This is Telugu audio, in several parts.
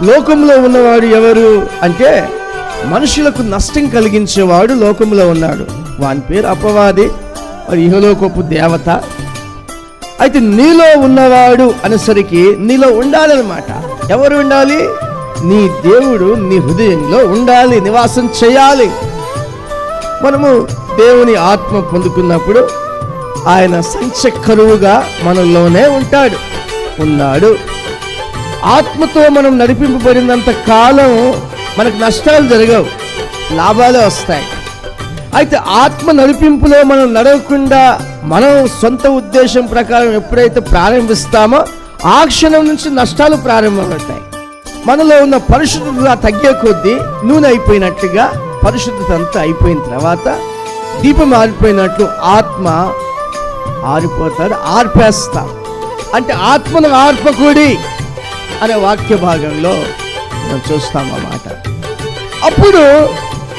లోకంలో ఉన్నవాడు ఎవరు అంటే మనుషులకు నష్టం కలిగించేవాడు లోకంలో ఉన్నాడు. వాని పేరు అపవాది, మరి ఇహలోకపు దేవత. అయితే నీలో ఉన్నవాడు అనేసరికి నీలో ఉండాలన్నమాట. ఎవరు ఉండాలి? నీ దేవుడు నీ హృదయంలో ఉండాలి, నివాసం చేయాలి. మనము దేవుని ఆత్మ పొందుకున్నప్పుడు ఆయన సంచకరువుగా మనలోనే ఉన్నాడు. ఆత్మతో మనం నడిపింపబడినంత కాలం మనకు నష్టాలు జరగవు, లాభాలే వస్తాయి. అయితే ఆత్మ నడిపింపులో మనం నడవకుండా మనం సొంత ఉద్దేశం ప్రకారం ఎప్పుడైతే ప్రారంభిస్తామో ఆ క్షణం నుంచి నష్టాలు ప్రారంభమవుతాయి. మనలో ఉన్న పరిశుద్ధత తగ్గే కొద్దీ నూనె అయిపోయినట్టుగా పరిశుద్ధత అంతా అయిపోయిన తర్వాత దీపం ఆరిపోయినట్లు ఆత్మ ఆరిపోతాడు, ఆర్పేస్తాం. అంటే ఆత్మను ఆర్పకూడి అనే వాక్య భాగంలో మనం చూస్తాం అన్నమాట. అప్పుడు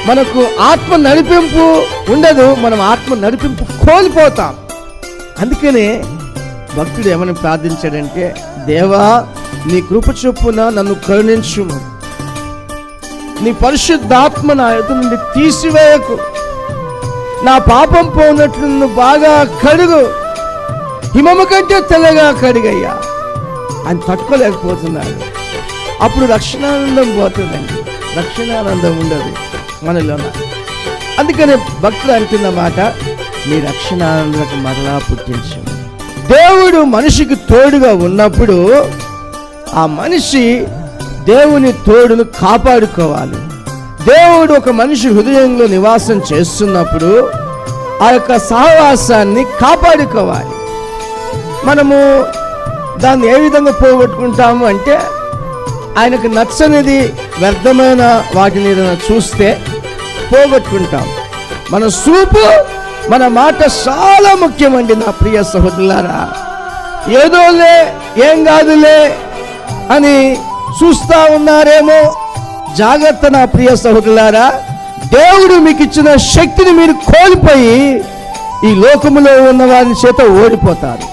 మనకు ఆత్మ నడిపింపు ఉండదు, మనం ఆత్మ నడిపింపు కోల్పోతాం. అందుకనే భక్తుడు ఏమని ప్రార్థించాడంటే, దేవా నీ కృప చొప్పున నన్ను కరుణించుము, నీ పరిశుద్ధాత్మ నా ఎదురు నుండి తీసివేయకు, నా పాపం పోనట్లు నన్ను బాగా కడుగు, హిమము కంటే తెల్లగా కడిగయ్యా అని తట్టుకోలేకపోతున్నాడు. అప్పుడు రక్షణానందం పోతుందండి, రక్షణానందం ఉండదు మనలో. అందుకనే భక్తులు అంటున్న మాట, నీ రక్షణానందకు మరలా పుట్టించు. దేవుడు మనిషికి తోడుగా ఉన్నప్పుడు ఆ మనిషి దేవుని తోడును కాపాడుకోవాలి. దేవుడు ఒక మనిషి హృదయంలో నివాసం చేస్తున్నప్పుడు ఆ యొక్క సహవాసాన్ని కాపాడుకోవాలి. మనము దాన్ని ఏ విధంగా పోగొట్టుకుంటాము అంటే, ఆయనకు నచ్చనిది వ్యర్థమైన వాటిని చూస్తే పోగొట్టుకుంటాం. మన చూపు, మన మాట చాలా ముఖ్యమండి నా ప్రియ సహోదరులారా. ఏదోలే ఏం కాదులే అని చూస్తా ఉన్నారేమో, జాగ్రత్త నా ప్రియ సహోదరులారా. దేవుడు మీకు ఇచ్చిన శక్తిని మీరు కోల్పోయి ఈ లోకములో ఉన్న వారి చేత ఓడిపోతారు.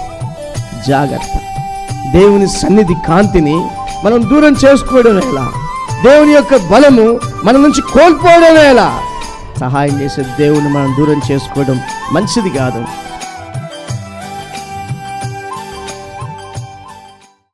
జాగ్రత్త. దేవుని సన్నిధి కాంతిని మనం దూరం చేసుకోవడం ఎలా? దేవుని యొక్క బలము మన నుంచి కోల్పోవడం ఎలా? సహాయం చేసే దేవుని మనం దూరం చేసుకోవడం మంచిది కాదు.